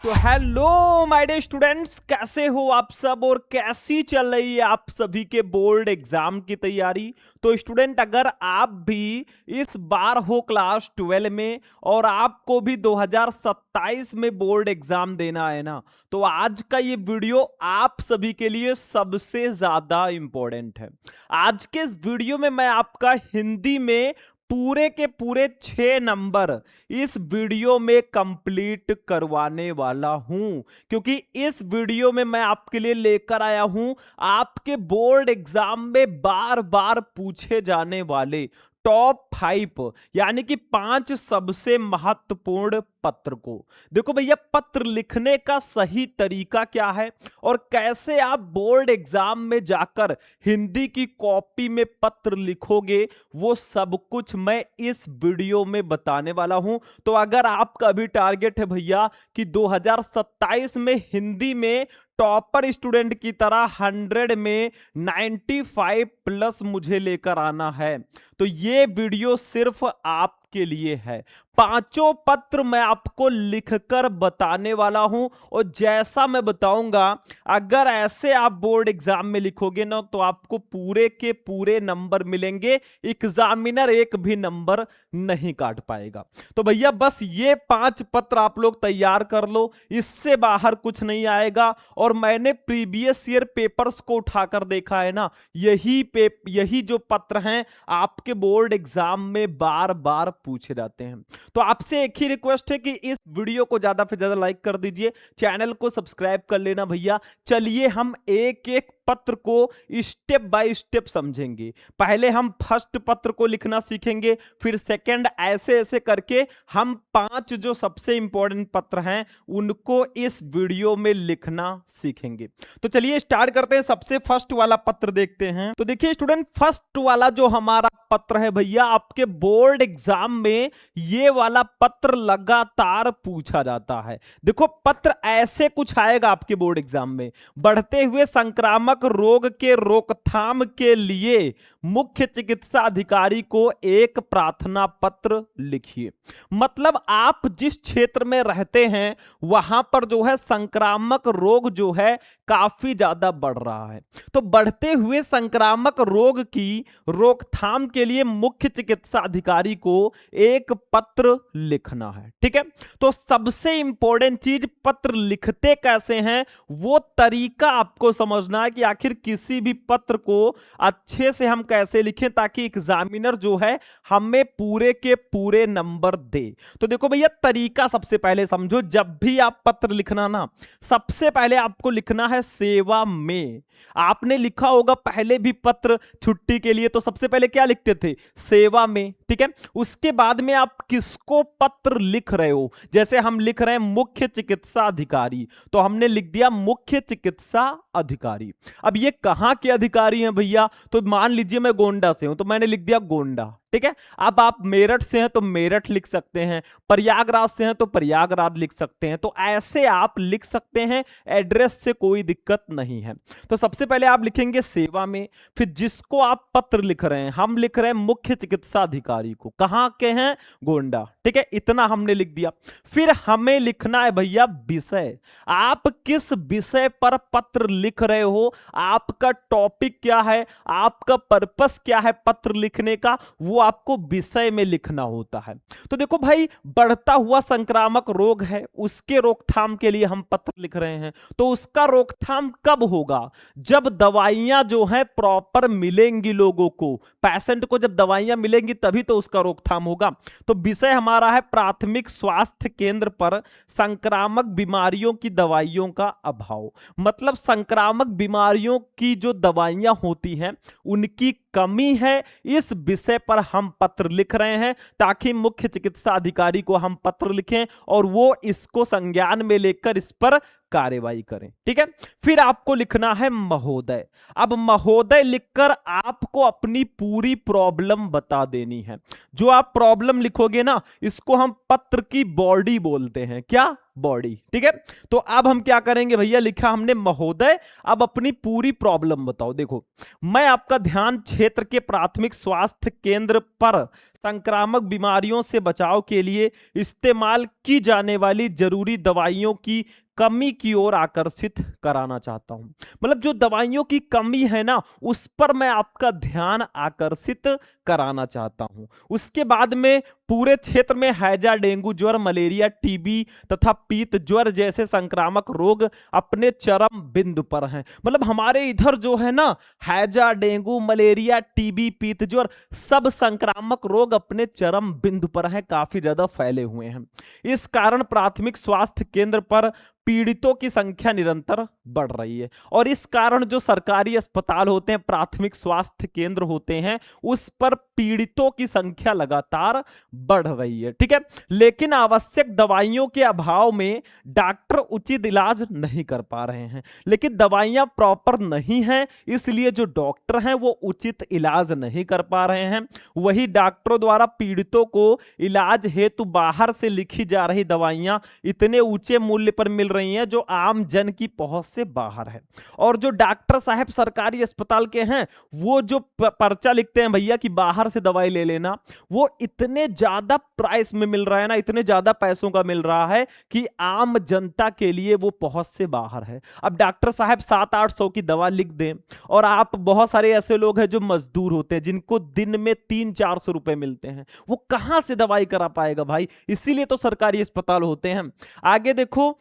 तो hello my dear students, कैसे हो आप सब और कैसी चल रही है आप सभी के बोर्ड एग्जाम की तैयारी। तो स्टूडेंट, अगर आप भी इस बार हो क्लास 12 में और आपको भी 2027 में बोर्ड एग्जाम देना है ना, तो आज का ये वीडियो आप सभी के लिए सबसे ज्यादा इंपॉर्टेंट है। आज के इस वीडियो में मैं आपका हिंदी में पूरे के पूरे 6 नंबर इस वीडियो में कंप्लीट करवाने वाला हूं, क्योंकि इस वीडियो में मैं आपके लिए लेकर आया हूं आपके बोर्ड एग्जाम में बार बार पूछे जाने वाले टॉप 5 यानी कि 5 सबसे महत्वपूर्ण पत्र को। देखो भैया, पत्र लिखने का सही तरीका क्या है और कैसे आप बोर्ड एग्जाम में जाकर हिंदी की कॉपी में पत्र लिखोगे, वो सब कुछ मैं इस वीडियो में बताने वाला हूं। तो अगर आपका भी टारगेट है भैया कि 2027 में हिंदी में टॉपर स्टूडेंट की तरह 100 में 95 प्लस मुझे लेकर आना है, तो ये वीडियो सिर्फ आपके लिए है। पांचों पत्र मैं आपको लिखकर बताने वाला हूं और जैसा मैं बताऊंगा, अगर ऐसे आप बोर्ड एग्जाम में लिखोगे ना, तो आपको पूरे के पूरे नंबर मिलेंगे, एग्जामिनर एक भी नंबर नहीं काट पाएगा। तो भैया बस ये 5 पत्र आप लोग तैयार कर लो, इससे बाहर कुछ नहीं आएगा। और मैंने प्रीवियस ईयर पेपर्स को उठाकर देखा है ना, यही जो पत्र हैं आपके बोर्ड एग्जाम में बार बार पूछे जाते हैं। तो आपसे एक ही रिक्वेस्ट है कि इस वीडियो को ज्यादा से ज्यादा लाइक कर दीजिए, चैनल को सब्सक्राइब कर लेना भैया। चलिए हम एक एक पत्र को स्टेप बाय स्टेप समझेंगे। पहले हम फर्स्ट पत्र को लिखना सीखेंगे, फिर सेकंड, ऐसे ऐसे करके हम 5 जो सबसे इंपॉर्टेंट पत्र हैं उनको इस वीडियो में लिखना सीखेंगे। तो चलिए स्टार्ट करते हैं। सबसे फर्स्ट वाला पत्र देखते हैं। तो देखिए स्टूडेंट, फर्स्ट वाला जो हमारा पत्र है भैया, आपके बोर्ड एग्जाम में ये वाला पत्र लगातार पूछा जाता है। देखो पत्र ऐसे कुछ आएगा आपके बोर्ड एग्जाम में, बढ़ते हुए संक्रामक रोग के रोकथाम के लिए मुख्य चिकित्सा अधिकारी को एक प्रार्थना पत्र लिखिए। मतलब आप जिस क्षेत्र में रहते हैं वहां पर जो है संक्रामक रोग जो है काफी ज्यादा बढ़ रहा है, तो बढ़ते हुए संक्रामक रोग की रोकथाम के लिए मुख्य चिकित्सा अधिकारी को एक पत्र लिखना है। ठीक है, तो सबसे इंपॉर्टेंट चीज, पत्र लिखते कैसे हैं वो तरीका आपको समझना है कि आखिर किसी भी पत्र को अच्छे से हम कैसे लिखें ताकि एग्जामिनर जो है हमें पूरे के पूरे नंबर दे। तो देखो भैया, तरीका सबसे पहले समझो। जब भी आप पत्र लिखना ना, सबसे पहले आपको लिखना है सेवा में। आपने लिखा होगा पहले भी पत्र छुट्टी के लिए, तो सबसे पहले क्या लिखते थे? सेवा में। ठीक है, उसके बाद में आप किसको पत्र लिख रहे हो, जैसे हम लिख रहे हैं मुख्य चिकित्सा अधिकारी, तो हमने लिख दिया मुख्य चिकित्सा अधिकारी। अब ये कहां के अधिकारी हैं भैया? तो मान लीजिए मैं गोंडा से हूं, तो मैंने लिख दिया गोंडा। ठीक है, अब आप मेरठ से हैं तो मेरठ लिख सकते हैं, प्रयागराज से हैं तो प्रयागराज लिख सकते हैं। तो ऐसे आप लिख सकते हैं, एड्रेस से कोई दिक्कत नहीं है। तो सबसे पहले आप लिखेंगे सेवा में, फिर जिसको आप पत्र लिख रहे हैं, हम लिख रहे हैं मुख्य चिकित्सा अधिकारी को, कहां के हैं? गोंडा। ठीक है, इतना हमने लिख दिया। फिर हमें लिखना है भैया विषय। आप किस विषय पर पत्र लिख रहे हो, आपका टॉपिक क्या है, आपका पर्पस क्या है पत्र लिखने का, वो आपको विषय में लिखना होता है। तो देखो भाई, बढ़ता हुआ संक्रामक रोग है, उसके रोकथाम के लिए हम पत्र लिख रहे हैं। तो उसका रोकथाम कब होगा? जब दवाइयां जो है प्रॉपर मिलेंगी लोगों को, पेशेंट को जब दवाइयां मिलेंगी तभी तो उसका रोकथाम होगा। तो विषय हमारा है प्राथमिक स्वास्थ्य केंद्र पर संक्रामक बीमारियों की दवाइयों का अभाव। मतलब संक्रामक बीमारियों की जो दवाइयां होती हैं उनकी कमी है, इस विषय पर हम पत्र लिख रहे हैं ताकि मुख्य चिकित्सा अधिकारी को हम पत्र लिखें और वो इसको संज्ञान में लेकर इस पर कार्यवाही करें। ठीक है, फिर आपको लिखना है महोदय। अब महोदय लिखकर आपको अपनी पूरी प्रॉब्लम बता देनी है। जो आप प्रॉब्लम लिखोगे ना, इसको हम पत्र की बॉडी बोलते हैं। क्या? बॉडी। ठीक है, तो अब हम क्या करेंगे भैया, लिखा हमने महोदय, अब अपनी पूरी प्रॉब्लम बताओ। देखो, मैं आपका ध्यान क्षेत्र के प्राथमिक स्वास्थ्य केंद्र पर संक्रामक बीमारियों से बचाव के लिए इस्तेमाल की जाने वाली जरूरी दवाइयों की कमी की ओर आकर्षित कराना चाहता हूं। मतलब जो दवाइयों की कमी है ना, उस पर मैं आपका ध्यान आकर्षित कराना चाहता हूं। उसके बाद में पूरे क्षेत्र में हैजा, डेंगू ज्वर, मलेरिया, टीबी तथा पीत ज्वर जैसे संक्रामक रोग अपने चरम बिंदु पर हैं। मतलब हमारे इधर जो है ना, हैजा, डेंगू, मलेरिया, टीबी, पीत ज्वर, सब संक्रामक रोग अपने चरम बिंदु पर हैं, काफी ज्यादा फैले हुए हैं। इस कारण प्राथमिक स्वास्थ्य केंद्र पर पीड़ितों की संख्या निरंतर बढ़ रही है। और इस कारण जो सरकारी अस्पताल होते हैं, प्राथमिक स्वास्थ्य केंद्र होते हैं, उस पर पीड़ितों की संख्या लगातार बढ़ रही है। ठीक है, लेकिन आवश्यक दवाइयों के अभाव में डॉक्टर उचित इलाज नहीं कर पा रहे हैं। लेकिन दवाइयां प्रॉपर नहीं हैं, इसलिए जो डॉक्टर हैं वो उचित इलाज नहीं कर पा रहे हैं। वही डॉक्टरों द्वारा पीड़ितों को इलाज हेतु बाहर से लिखी जा रही दवाइयां इतने ऊंचे मूल्य पर मिल रही हैं जो आम जन की पहुंच से बाहर है। और जो डॉक्टर साहब सरकारी अस्पताल के हैं, वो जो पर्चा लिखते हैं भैया कि बाहर से दवाई ले लेना, वो इतने ज्यादा प्राइस में मिल रहा है ना, इतने ज्यादा पैसों का मिल रहा है कि आम जनता के लिए वो पहुंच से बाहर है। अब डॉक्टर साहब 700-800 की दवा लिख दें, और आप बहुत सारे ऐसे लोग हैं जो मजदूर होते हैं, जिनको दिन में 300-400 रुपए मिलते हैं, वो कहां से दवाई करा पाएगा भाई? इसीलिए तो सरकारी अस्पताल होते हैं। आगे देखो,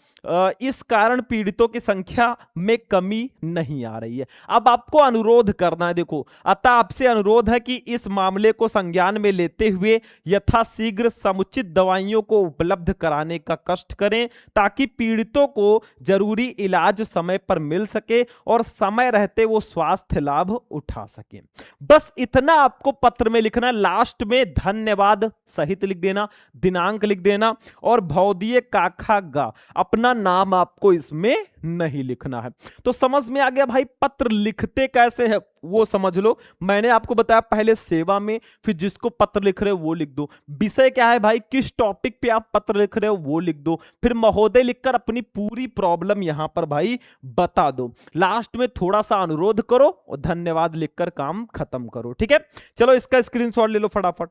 इस कारण पीड़ितों की संख्या में कमी नहीं आ रही है। अब आपको अनुरोध करना है, देखो, अतः आपसे अनुरोध है कि इस मामले को संज्ञान में लेते हुए यथाशीघ्र समुचित दवाइयों को उपलब्ध कराने का कष्ट करें, ताकि पीड़ितों को जरूरी इलाज समय पर मिल सके और समय रहते वो स्वास्थ्य लाभ उठा सके। बस इतना आपको पत्र में लिखना है। लास्ट में धन्यवाद सहित लिख देना, दिनांक लिख देना, और भौदीय काखा गा, अपना नाम आपको इसमें नहीं लिखना है। तो समझ में आ गया भाई पत्र लिखते कैसे है, वो समझ लो। मैंने आपको बताया पहले सेवा में, फिर जिसको पत्र लिख रहे हो वो लिख दो, विषय क्या है भाई, किस टॉपिक पे आप पत्र लिख रहे हो वो लिख दो, फिर महोदय लिखकर अपनी पूरी प्रॉब्लम यहां पर भाई बता दो। लास्ट में थोड़ा सा अनुरोध करो और धन्यवाद लिखकर काम खत्म करो। ठीक है, चलो इसका स्क्रीनशॉट ले लो फटाफट।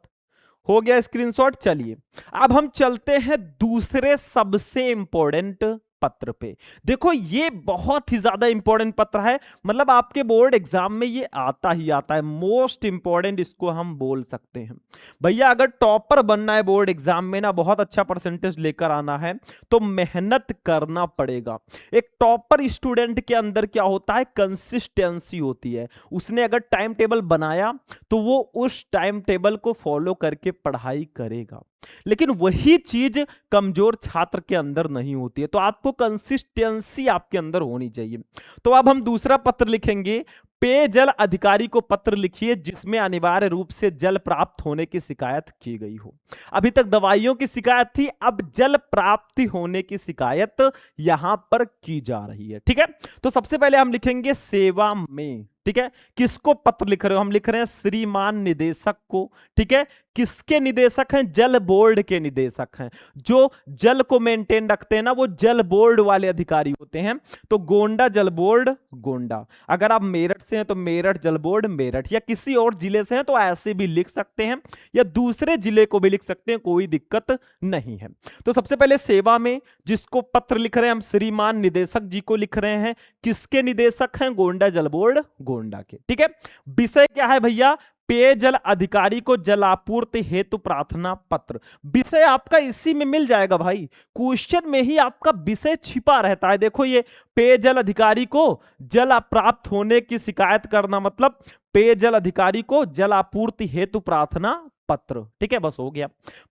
हो गया स्क्रीनशॉट। चलिए अब हम चलते हैं दूसरे सबसे इंपॉर्टेंट पत्र पे। देखो ये बहुत ही ज्यादा इंपॉर्टेंट पत्र है, मतलब आपके बोर्ड एग्जाम में ये आता ही आता है, मोस्ट इंपॉर्टेंट इसको हम बोल सकते हैं। भैया अगर टॉपर बनना है बोर्ड एग्जाम में ना, बहुत अच्छा परसेंटेज लेकर आना है, तो मेहनत करना पड़ेगा। एक टॉपर स्टूडेंट के अंदर क्या होता है, कंसिस्टेंसी होती है। उसने अगर टाइम टेबल बनाया तो वो उस टाइम टेबल को फॉलो करके पढ़ाई करेगा। लेकिन वही चीज कमजोर छात्र के अंदर नहीं होती है, तो आपको कंसिस्टेंसी आपके अंदर होनी चाहिए। तो अब हम दूसरा पत्र लिखेंगे। पेयजल अधिकारी को पत्र लिखिए जिसमें अनिवार्य रूप से जल प्राप्त होने की शिकायत की गई हो। अभी तक दवाइयों की शिकायत थी, अब जल प्राप्ति होने की शिकायत यहां पर की जा रही है। ठीक है, तो सबसे पहले हम लिखेंगे सेवा में। ठीक है, किसको पत्र लिख रहे हो, हम लिख रहे हैं श्रीमान निदेशक को। ठीक है, किसके निदेशक हैं, जल बोर्ड के निदेशक हैं। जो जल को मेंटेन रखते हैं ना, वो जल बोर्ड वाले अधिकारी होते हैं। तो गोंडा जल बोर्ड गोंडा, अगर आप मेरठ से हैं तो मेरठ जल बोर्ड मेरठ, या किसी और जिले से हैं तो ऐसे भी लिख सकते हैं, या दूसरे जिले को भी लिख सकते हैं, कोई दिक्कत नहीं है। तो सबसे पहले सेवा में जिसको पत्र लिख रहे हैं हम श्रीमान निदेशक जी को लिख रहे हैं। किसके निदेशक हैं, गोंडा जल बोर्ड गोंडा के। ठीक है, विषय क्या है भैया, पेयजल अधिकारी को जलापूर्ति हेतु प्रार्थना पत्र। विषय आपका इसी में मिल जाएगा भाई, क्वेश्चन में ही आपका विषय छिपा रहता है। देखो ये पेयजल अधिकारी को जल प्राप्त होने की शिकायत करना, मतलब पेयजल अधिकारी को जलापूर्ति हेतु प्रार्थना पत्र। ठीक है, बस हो गया।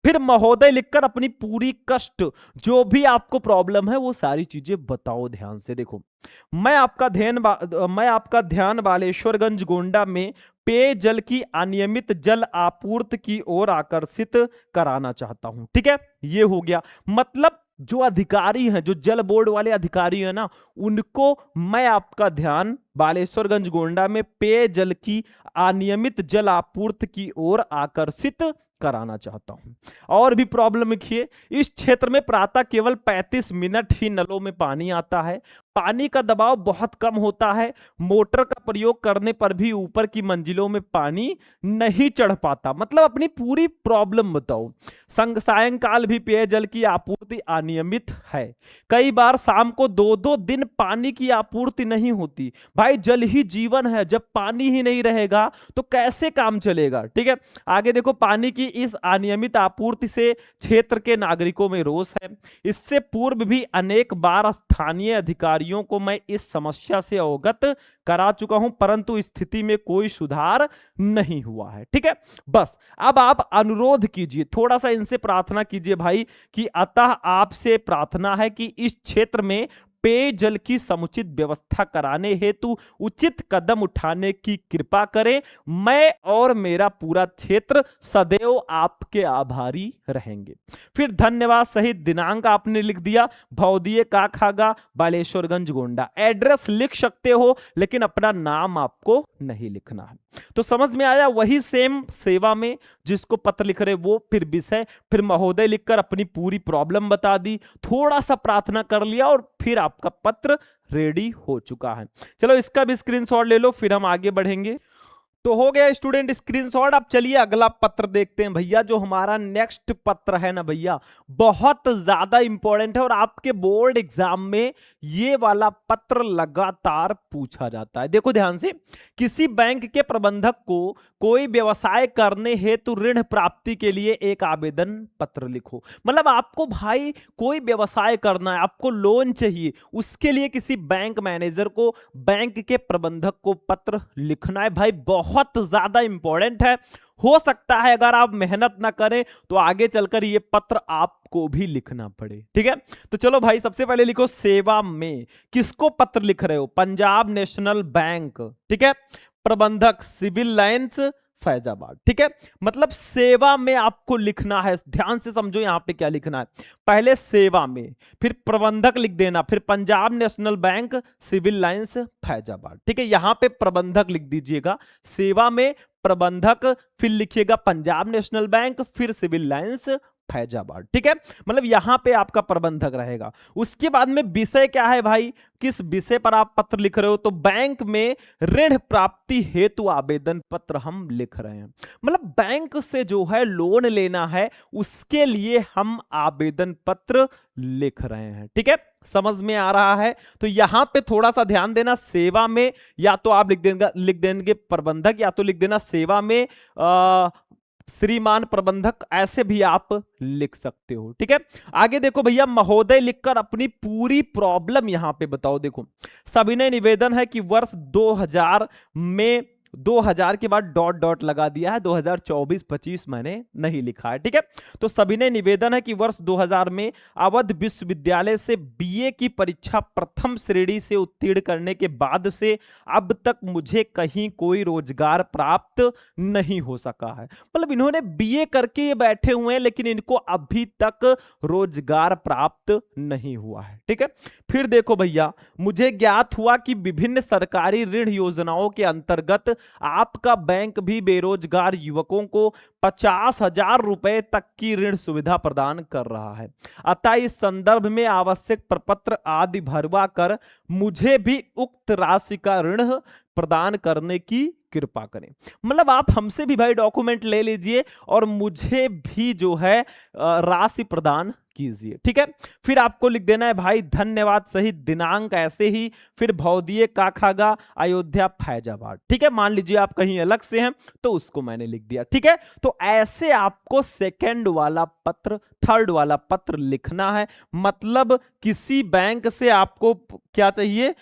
फिर महोदय लिखकर अपनी पूरी कष्ट, जो भी आपको प्रॉब्लम है वो सारी चीजें बताओ ध्यान से। देखो मैं आपका ध्यान बालेश्वरगंज गोंडा में पेयजल की अनियमित जल आपूर्ति की ओर आकर्षित कराना चाहता हूं। ठीक है, ये हो गया। मतलब जो अधिकारी हैं, जो जल बोर्ड वाले अधिकारी हैं ना, उनको मैं आपका ध्यान बालेश्वरगंज गोंडा में पेयजल की अनियमित जल आपूर्ति की ओर आकर्षित कराना चाहता हूं। और भी प्रॉब्लम लिखिए, इस क्षेत्र में प्रातः केवल 35 मिनट ही नलों में पानी आता है, पानी का दबाव बहुत कम होता है, मोटर का प्रयोग करने पर भी ऊपर की मंजिलों में पानी नहीं चढ़ पाता। मतलब अपनी पूरी प्रॉब्लम बताओ। सायंकाल भी पेयजल की आपूर्ति अनियमित है, कई बार शाम को 2-2 दिन पानी की आपूर्ति नहीं होती। भाई जल ही जीवन है, जब पानी ही नहीं रहेगा तो कैसे काम चलेगा। ठीक है, आगे देखो, पानी की इस अनियमित आपूर्ति से क्षेत्र के नागरिकों में रोष है। इससे पूर्व भी अनेक बार स्थानीय अधिकारियों को मैं इस समस्या से अवगत करा चुका हूं, परंतु स्थिति में कोई सुधार नहीं हुआ है। ठीक है, बस अब आप अनुरोध कीजिए, थोड़ा सा इनसे प्रार्थना कीजिए भाई कि अतः आपसे प्रार्थना है कि इस क्षेत्र में पेयजल की समुचित व्यवस्था कराने हेतु उचित कदम उठाने की कृपा करें। मैं और मेरा पूरा क्षेत्र सदैव आपके आभारी रहेंगे। फिर धन्यवाद सहित दिनांक आपने लिख दिया, भौदिये काखागा, बालेश्वरगंज गोंडा। एड्रेस लिख सकते हो लेकिन अपना नाम आपको नहीं लिखना है। तो समझ में आया, वही सेम सेवा में जिसको पत्र लिख रहे वो, फिर विषय, फिर महोदय लिखकर अपनी पूरी प्रॉब्लम बता दी, थोड़ा सा प्रार्थना कर लिया और फिर आपका पत्र रेडी हो चुका है। चलो इसका भी स्क्रीनशॉट ले लो, फिर हम आगे बढ़ेंगे। तो हो गया स्टूडेंट स्क्रीनशॉट। अब चलिए अगला पत्र देखते हैं भैया। जो हमारा नेक्स्ट पत्र है ना भैया, बहुत ज्यादा इंपॉर्टेंट है और आपके बोर्ड एग्जाम में ये वाला पत्र लगातार पूछा जाता है। देखो ध्यान से, किसी बैंक के प्रबंधक को कोई व्यवसाय करने हेतु ऋण प्राप्ति के लिए एक आवेदन पत्र लिखो। मतलब आपको भाई कोई व्यवसाय करना है, आपको लोन चाहिए, उसके लिए किसी बैंक मैनेजर को, बैंक के प्रबंधक को पत्र लिखना है। भाई बहुत ज्यादा इंपॉर्टेंट है। हो सकता है अगर आप मेहनत ना करें तो आगे चलकर ये पत्र आपको भी लिखना पड़े। ठीक है, तो चलो भाई सबसे पहले लिखो सेवा में। किसको पत्र लिख रहे हो? Punjab national bank. ठीक है, प्रबंधक सिविल लाइंस फैजाबाद। ठीक है, मतलब सेवा में आपको लिखना है। ध्यान से समझो यहां पे क्या लिखना है। पहले सेवा में, फिर प्रबंधक लिख देना, फिर Punjab national bank civil lines Faizabad. ठीक है, यहां पे प्रबंधक लिख दीजिएगा, सेवा में प्रबंधक, फिर लिखिएगा पंजाब नेशनल बैंक, फिर सिविल लाइंस फैजाबाद। ठीक है, मतलब यहां पे आपका प्रबंधक रहेगा। उसके बाद में विषय क्या है भाई, किस विषय पर आप पत्र लिख रहे हो? तो बैंक में ऋण प्राप्ति हेतु आवेदन पत्र हम लिख रहे हैं। मतलब बैंक से जो है लोन लेना है, उसके लिए हम आवेदन पत्र लिख रहे हैं। ठीक है, समझ में आ रहा है? तो यहां पे थोड़ा सा ध्यान देना, सेवा में या तो आप लिख देंगे प्रबंधक, या तो लिख देना सेवा में श्रीमान प्रबंधक, ऐसे भी आप लिख सकते हो। ठीक है, आगे देखो भैया, महोदय लिखकर अपनी पूरी प्रॉब्लम यहां पे बताओ। देखो, सविनय निवेदन है कि वर्ष 2000 में 2000 के बाद डॉट डॉट लगा दिया है, 2024-25 मैंने नहीं लिखा है। ठीक है, तो सविनय निवेदन है कि वर्ष 2000 में अवध विश्वविद्यालय से बीए की परीक्षा प्रथम श्रेणी से उत्तीर्ण करने के बाद से अब तक मुझे कहीं कोई रोजगार प्राप्त नहीं हो सका है। मतलब इन्होंने बीए करके ये बैठे हुए हैं लेकिन इनको अभी तक रोजगार प्राप्त नहीं हुआ है। ठीक है, फिर देखो भैया, मुझे ज्ञात हुआ कि विभिन्न सरकारी ऋण योजनाओं के अंतर्गत आपका बैंक भी बेरोजगार युवकों को 50,000 रुपए तक की ऋण सुविधा प्रदान कर रहा है। अतः इस संदर्भ में आवश्यक प्रपत्र आदि भरवा कर मुझे भी उक्त राशि का ऋण प्रदान करने की कृपा करें। मतलब आप हमसे भी भाई डॉक्यूमेंट ले लीजिए और मुझे भी जो है राशि प्रदान कीजिए। ठीक है, फिर आपको लिख देना है भाई धन्यवाद सहित दिनांक, ऐसे ही, फिर भौदिये काखागा, अयोध्या फैजाबाद। ठीक है, मान लीजिए आप कहीं अलग से हैं तो उसको मैंने लिख दिया। ठीक है, तो ऐसे आपको सेकंड वाला पत्र, थर्ड वाला पत्र लिखना है। मतलब किसी बैंक से आपको क्या चाहिए,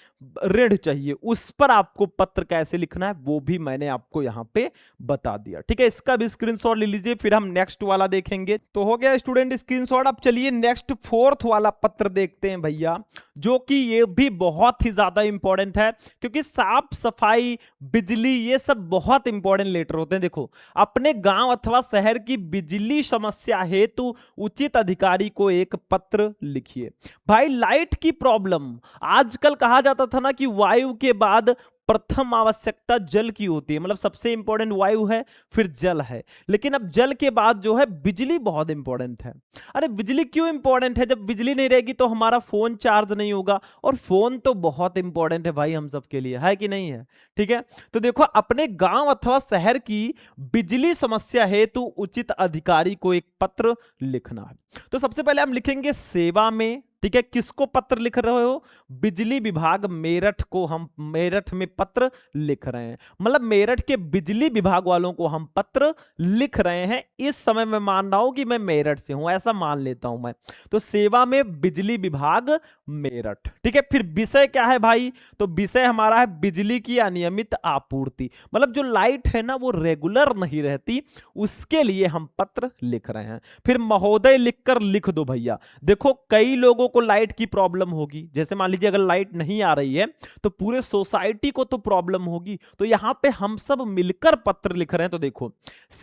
ऋण चाहिए, उस पर आपको पत्र कैसे लिखना है वो भी मैंने आपको यहां पे बता दिया। ठीक है, इसका भी स्क्रीनशॉट ले लीजिए, फिर हम नेक्स्ट वाला देखेंगे। तो हो गया स्टूडेंट स्क्रीनशॉट। अब चलिए नेक्स्ट फोर्थ वाला पत्र देखते हैं भैया, जो कि ये भी बहुत ही ज्यादा इंपॉर्टेंट है, क्योंकि साफ सफाई, बिजली, ये सब बहुत इंपॉर्टेंट लेटर होते हैं। देखो, अपने गांव अथवा शहर की बिजली समस्या हेतु उचित अधिकारी को एक पत्र लिखिए। भाई लाइट की प्रॉब्लम, आजकल कहा जाता था ना कि वायु के बाद प्रथम आवश्यकता जल की होती है, मतलब सबसे इंपॉर्टेंट वायु है, फिर जल है। लेकिन अब जल के बाद जो है बिजली बहुत इंपॉर्टेंट है। अरे बिजली क्यों इंपॉर्टेंट है? जब बिजली नहीं रहेगी तो हमारा फोन चार्ज नहीं होगा, और फोन तो बहुत इंपॉर्टेंट है भाई हम सब के लिए, है कि नहीं है? ठीक है, तो देखो अपने गांव अथवा शहर की बिजली समस्या हेतु उचित अधिकारी को एक पत्र लिखना है। तो सबसे पहले हम लिखेंगे सेवा में, ठीक है, किसको पत्र लिख रहे हो? बिजली विभाग मेरठ को हम मेरठ में पत्र लिख रहे हैं, मतलब मेरठ के बिजली विभाग वालों को हम पत्र लिख रहे हैं। इस समय मैं मान रहा हूं कि मैं मेरठ से हूं, ऐसा मान लेता हूं मैं। तो सेवा में बिजली विभाग मेरठ, ठीक है। फिर विषय क्या है भाई? तो विषय हमारा है बिजली की अनियमित आपूर्ति, मतलब जो लाइट है ना वो रेगुलर नहीं रहती, उसके लिए हम पत्र लिख रहे हैं। फिर महोदय लिखकर लिख दो भैया। देखो कई लोगों को लाइट की प्रॉब्लम होगी, जैसे मान लीजिए अगर लाइट नहीं आ रही है तो पूरे सोसाइटी को तो प्रॉब्लम होगी, तो यहां पे हम सब मिलकर पत्र लिख रहे हैं। तो देखो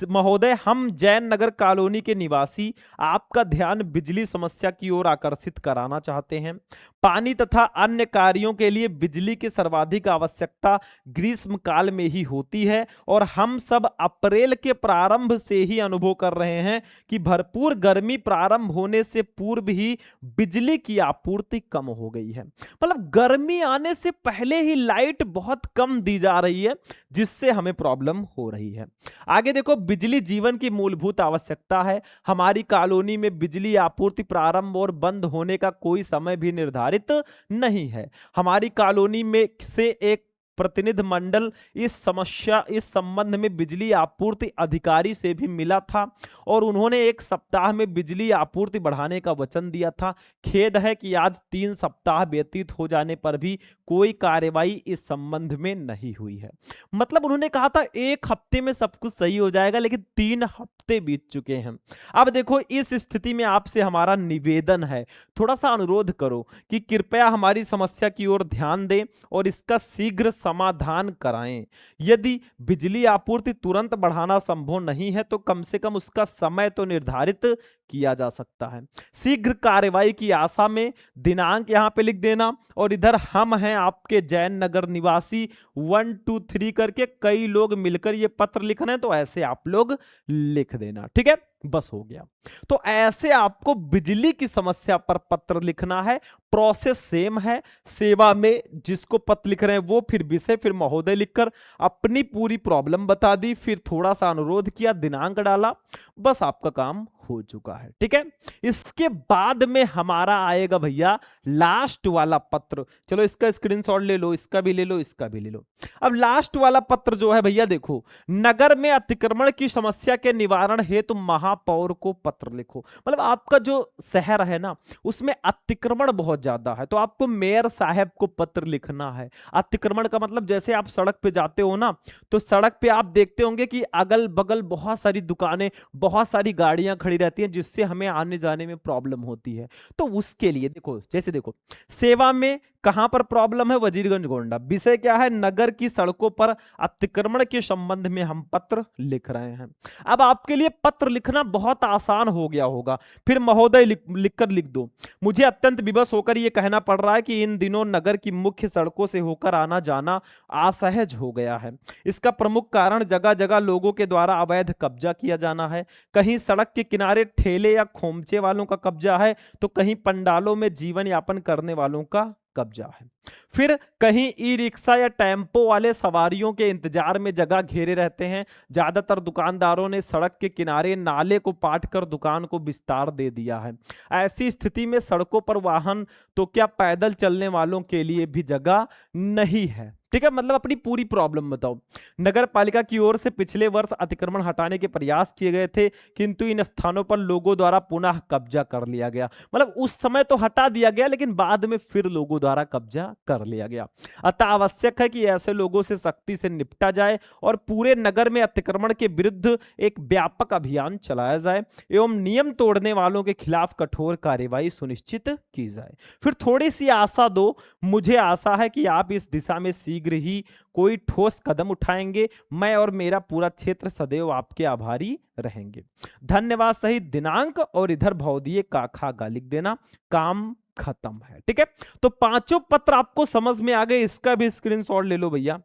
महोदय, हम जैन नगर कॉलोनी के निवासी आपका ध्यान बिजली समस्या की ओर आकर्षित कराना चाहते हैं। पानी तथा अन्य कार्यों के लिए बिजली की सर्वाधिक आवश्यकता ग्रीष्म काल में ही होती है, और हम सब अप्रैल के प्रारंभ से ही अनुभव कर रहे हैं कि भरपूर गर्मी प्रारंभ होने से पूर्व ही बिजली की आपूर्ति कम हो गई है। मतलब गर्मी आने से पहले ही लाइट बहुत कम दी जा रही है, जिससे हमें प्रॉब्लम हो रही है। आगे देखो, बिजली जीवन की मूलभूत आवश्यकता है। हमारी कॉलोनी में बिजली आपूर्ति प्रारंभ और बंद होने का कोई समय भी निर्धारित नहीं है। हमारी कॉलोनी में से एक प्रतिनिधि मंडल इस संबंध में बिजली आपूर्ति अधिकारी से भी मिला था, और उन्होंने 1 सप्ताह में बिजली आपूर्ति बढ़ाने का वचन दिया था। खेद है कि आज 3 सप्ताह व्यतीत हो जाने पर भी कोई कार्यवाही इस संबंध में नहीं हुई है। मतलब उन्होंने कहा था 1 हफ्ते में सब कुछ सही हो जाएगा, लेकिन 3 हफ्ते बीत चुके हैं। अब देखो इस स्थिति में आपसे हमारा निवेदन है, थोड़ा सा अनुरोध करो कि कृपया हमारी समस्या की ओर ध्यान दें और इसका शीघ्र समाधान कराएं। यदि बिजली आपूर्ति तुरंत बढ़ाना संभव नहीं है तो कम से कम उसका समय तो निर्धारित किया जा सकता है। शीघ्र कार्यवाही की आशा में दिनांक यहां पे लिख देना, और इधर हम हैं आपके जैन नगर निवासी 1 2 3 करके कई लोग मिलकर ये पत्र लिख रहे हैं, तो ऐसे आप लोग लिख देना, ठीक है। बस हो गया। तो ऐसे आपको बिजली की समस्या पर पत्र लिखना है। प्रोसेस सेम है, सेवा में जिसको पत्र लिख रहे हैं वो, फिर विषय, फिर महोदय लिखकर अपनी पूरी प्रॉब्लम बता दी, फिर थोड़ा सा अनुरोध किया, दिनांक डाला, बस आपका काम हो चुका है, ठीक है। इसके बाद में हमारा आएगा भैया लास्ट वाला पत्र। चलो इसका स्क्रीनशॉट ले लो, इसका भी ले लो, इसका भी ले लो। अब लास्ट वाला पत्र जो है भैया देखो, नगर में अतिक्रमण की समस्या के निवारण हेतु महापौर को पत्र लिखो। मतलब आपका जो शहर है ना उसमें अतिक्रमण बहुत ज्यादा है, तो आपको मेयर साहब को पत्र लिखना है। अतिक्रमण का मतलब जैसे आप सड़क पे जाते हो ना, तो सड़क पे आप देखते होंगे कि अगल बगल बहुत सारी दुकानें, बहुत सारी गाड़ियां खड़ी रहती हैं, जिससे हमें आने जाने में प्रॉब्लम होती है। तो उसके लिए देखो, जैसे देखो सेवा में कहां पर प्रॉब्लम है? वजीरगंज गोंडा। विषय क्या है? नगर की सड़कों पर अतिक्रमण के संबंध में हम पत्र लिख रहे हैं। अब आपके लिए पत्र लिखना बहुत आसान हो गया होगा। फिर महोदय लिखकर लिख दो। मुझे अत्यंत विवश होकर यह कहना पड़ रहा है कि इन दिनों नगर की मुख्य सड़कों से होकर आना जाना असहज हो गया है। इसका प्रमुख कारण जगह जगह लोगों के द्वारा अवैध कब्जा किया जाना है। कहीं सड़क के किनारे ठेले या खोमचे वालों का कब्जा है, तो कहीं पंडालों में जीवन यापन करने वालों का कब्जा है। फिर कहीं ई रिक्शा या टेम्पो वाले सवारियों के इंतजार में जगह घेरे रहते हैं। ज्यादातर दुकानदारों ने सड़क के किनारे नाले को पाट कर दुकान को विस्तार दे दिया है। ऐसी स्थिति में सड़कों पर वाहन तो क्या पैदल चलने वालों के लिए भी जगह नहीं है, ठीक है। मतलब अपनी पूरी प्रॉब्लम बताओ। नगर पालिका की ओर से पिछले वर्ष अतिक्रमण हटाने के प्रयास किए गए थे, किंतु इन स्थानों पर लोगों द्वारा पुनः कब्जा कर लिया गया। मतलब उस समय तो हटा दिया गया, लेकिन बाद में फिर लोगों द्वारा कब्जा कर लिया गया। अतः आवश्यक है कि ऐसे लोगों से सख्ती से निपटा जाए और पूरे नगर में अतिक्रमण के विरुद्ध एक व्यापक अभियान चलाया जाए एवं नियम तोड़ने वालों के खिलाफ कठोर कार्यवाही सुनिश्चित की जाए। फिर थोड़ी सी आशा दो, मुझे आशा है कि आप इस दिशा में शीघ्र ही कोई ठोस कदम उठाएंगे। मैं और मेरा पूरा क्षेत्र सदैव आपके आभारी रहेंगे। धन्यवाद सहित दिनांक और इधर भौदिये काखा लिख देना। काम खत्म है, ठीक है। तो 5 पत्र आपको समझ में आ गए, इसका भी स्क्रीनशॉट ले लो भैया।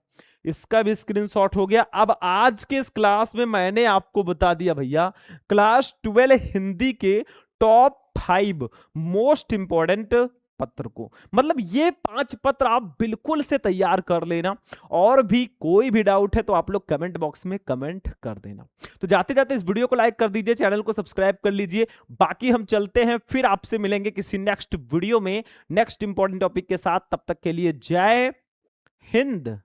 इसका भी स्क्रीनशॉट हो गया। अब आज के इस क्लास में मैंने आपको बता दिया भैया क्लास 12 हिंदी के टॉप 5 मोस्ट इंपॉर्टेंट पत्र को, मतलब ये 5 पत्र आप बिल्कुल से तैयार कर लेना। और भी कोई भी डाउट है तो आप लोग कमेंट बॉक्स में कमेंट कर देना। तो जाते जाते इस वीडियो को लाइक कर दीजिए, चैनल को सब्सक्राइब कर लीजिए। बाकी हम चलते हैं, फिर आपसे मिलेंगे किसी नेक्स्ट वीडियो में नेक्स्ट इंपॉर्टेंट टॉपिक के साथ। तब तक के लिए जय हिंद।